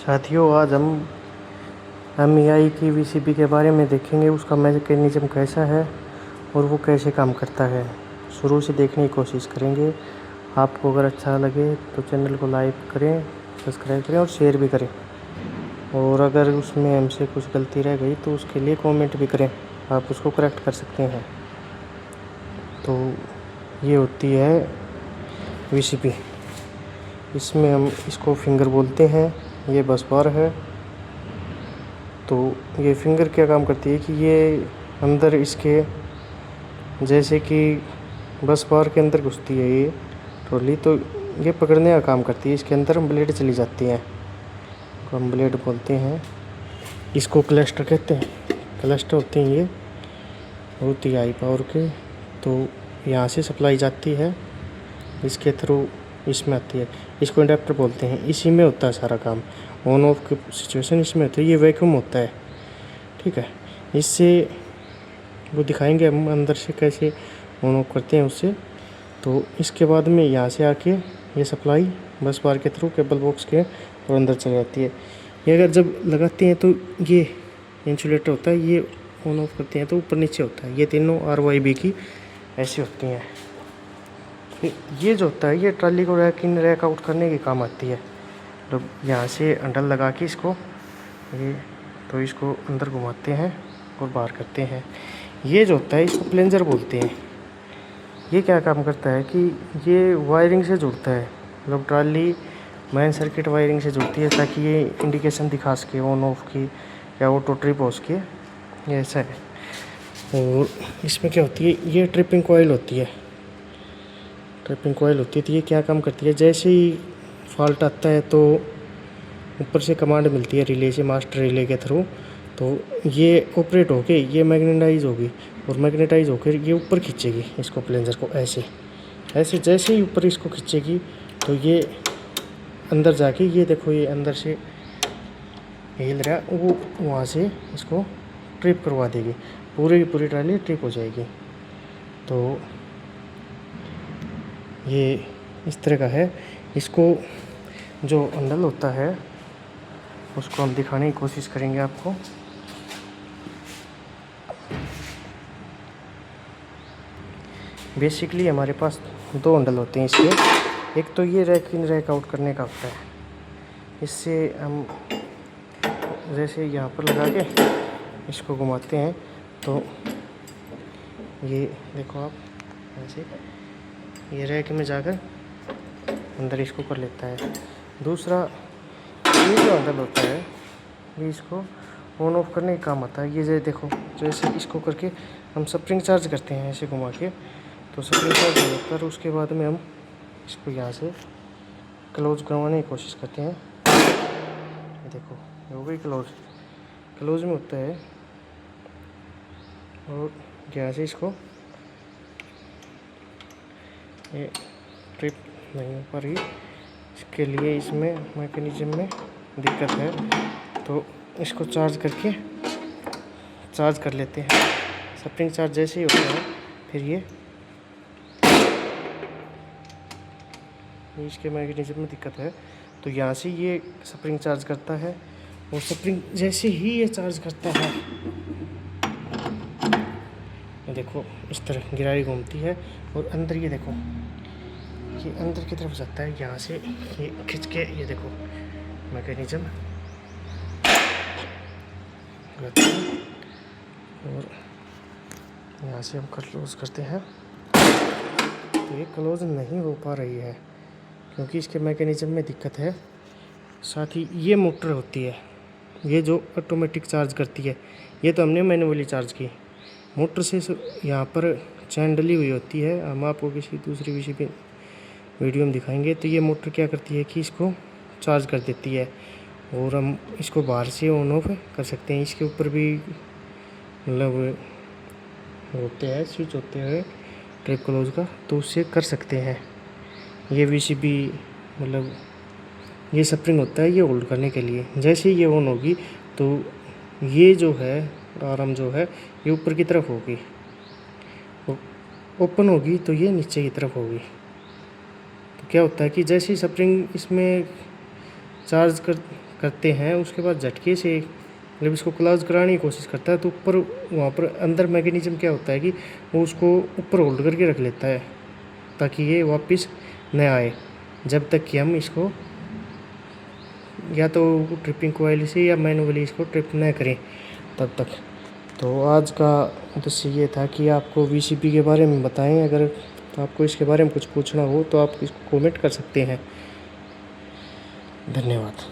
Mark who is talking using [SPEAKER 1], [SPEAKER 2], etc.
[SPEAKER 1] साथियों, आज हम एमईआई की वीसीबी के बारे में देखेंगे। उसका मैकेनिज़्म कैसा है और वो कैसे काम करता है, शुरू से देखने की कोशिश करेंगे। आपको अगर अच्छा लगे तो चैनल को लाइक करें, सब्सक्राइब करें और शेयर भी करें। और अगर उसमें हमसे कुछ गलती रह गई तो उसके लिए कमेंट भी करें, आप उसको करेक्ट कर सकते हैं। तो ये होती है वीसीबी। इसमें हम इसको फिंगर बोलते हैं। ये बस बार है। तो ये फिंगर क्या काम करती है कि ये अंदर इसके, जैसे कि बस बार के अंदर घुसती है ये ट्रॉली, तो ये पकड़ने का काम करती है। इसके अंदर ब्लेड चली जाती हैं, तो हम ब्लेड बोलते हैं। इसको क्लस्टर कहते हैं। क्लस्टर होते हैं ये बहुत ही हाई पावर के। तो यहाँ से सप्लाई जाती है, इसके थ्रू इसमें आती है। इसको इंडक्टर बोलते हैं। इसी में होता है सारा काम, ऑन ऑफ की सिचुएशन इसमें होती है। ये वैक्यूम होता है, ठीक है। इससे वो दिखाएंगे हम अंदर से कैसे ऑन ऑफ करते हैं उससे। तो इसके बाद में यहाँ से आके ये सप्लाई बस बार के थ्रू केबल बॉक्स के और अंदर चली जाती है। ये अगर जब लगाते हैं तो ये इंसुलेटर होता है, ये ऑन ऑफ करते हैं तो ऊपर नीचे होता है। ये तीनों RYB की ऐसी होती हैं। ये जो होता है ये ट्रॉली को रैक आउट करने के काम आती है। तो यहाँ से अंडल लगा के इसको तो इसको अंदर घुमाते हैं और बाहर करते हैं। ये जो होता है इसको प्लेंजर बोलते हैं। ये क्या काम करता है कि ये वायरिंग से जुड़ता है, मतलब ट्रॉली मेन सर्किट वायरिंग से जुड़ती है, ताकि ये इंडिकेशन दिखा सके ऑन ऑफ की या ऑटो ट्रिप हो सके। ये ऐसा है। और इसमें क्या होती है, ये ट्रिपिंग कॉइल होती है। ट्रिपिंग कॉइल होती है तो ये क्या काम करती है, जैसे ही फॉल्ट आता है तो ऊपर से कमांड मिलती है रिले से, मास्टर रिले के थ्रू। तो ये ऑपरेट होके ये मैग्नेटाइज होगी और मैग्नेटाइज होकर ये ऊपर खींचेगी इसको, प्लेंजर को ऐसे ऐसे। जैसे ही ऊपर इसको खींचेगी तो ये अंदर जाके, ये देखो ये अंदर से हिल रहा है, वो वहाँ से इसको ट्रिप करवा देगी। पूरी की पूरी ट्रॉली ट्रिप हो जाएगी। तो ये इस तरह का है। इसको जो अंडल होता है उसको हम दिखाने की कोशिश करेंगे आपको। बेसिकली हमारे पास दो अंडल होते हैं इसके। एक तो ये रैक इन रैक आउट करने का होता है। इससे हम जैसे यहाँ पर लगा के इसको घुमाते हैं तो ये देखो आप, ऐसे ये रैक में जाकर अंदर इसको कर लेता है। दूसरा ये जो अंदर होता है ये इसको ऑन ऑफ करने का काम आता है। ये देखो, जैसे इसको करके हम स्प्रिंग चार्ज करते हैं ऐसे घुमा के, तो स्प्रिंग चार्ज हो जाता है। उसके बाद में हम इसको यहाँ से क्लोज करवाने की कोशिश करते हैं। ये देखो ये हो गई क्लोज। क्लोज में होता है। और यहाँ से इसको ये ट्रिप नहीं हो पा रही, इसके लिए इसमें मैकेनिज्म में दिक्कत है। तो इसको चार्ज कर लेते हैं। स्प्रिंग चार्ज जैसे ही होता है फिर ये इसके मैकेनिज्म में दिक्कत है, तो यहाँ से ये स्प्रिंग चार्ज करता है। और स्प्रिंग जैसे ही ये चार्ज करता है, ये देखो इस तरह गिरारी घूमती है और अंदर ये देखो ये अंदर की तरफ जाता है। यहाँ से ये खींच के, ये देखो मैकेनिज्म, और यहाँ से हम क्लोज करते हैं। तो ये क्लोज नहीं हो पा रही है क्योंकि इसके मैकेनिज्म में दिक्कत है। साथ ही ये मोटर होती है, ये जो ऑटोमेटिक चार्ज करती है, ये तो हमने मैनुअली चार्ज की। मोटर से यहाँ पर चैन डली हुई होती है, हम आपको किसी दूसरी विषय पे वीडियो में दिखाएंगे। तो ये मोटर क्या करती है कि इसको चार्ज कर देती है और हम इसको बाहर से ऑन ऑफ कर सकते हैं। इसके ऊपर भी मतलब होते हैं, स्विच होते हैं ट्रिप क्लोज का, तो उससे कर सकते हैं। ये वीसीबी मतलब ये स्प्रिंग होता है ये होल्ड करने के लिए। जैसे ही ये ऑन होगी तो ये जो है आर्म जो है ये ऊपर की तरफ होगी, ओपन होगी तो ये नीचे की तरफ होगी। तो क्या होता है कि जैसे ही स्प्रिंग इसमें चार्ज करते हैं उसके बाद झटके से जब इसको क्लोज कराने की कोशिश करता है तो ऊपर वहाँ पर अंदर मैकेनिज्म क्या होता है कि वो उसको ऊपर होल्ड करके रख लेता है ताकि ये वापस न आए, जब तक कि हम इसको या तो ट्रिपिंग कोयल से या मैनुअली इसको ट्रिप न करें तब तक। तो आज का उद्देश्य ये था कि आपको वीसीपी के बारे में बताएं। अगर तो आपको इसके बारे में कुछ पूछना हो तो आप इसको कमेंट कर सकते हैं। धन्यवाद।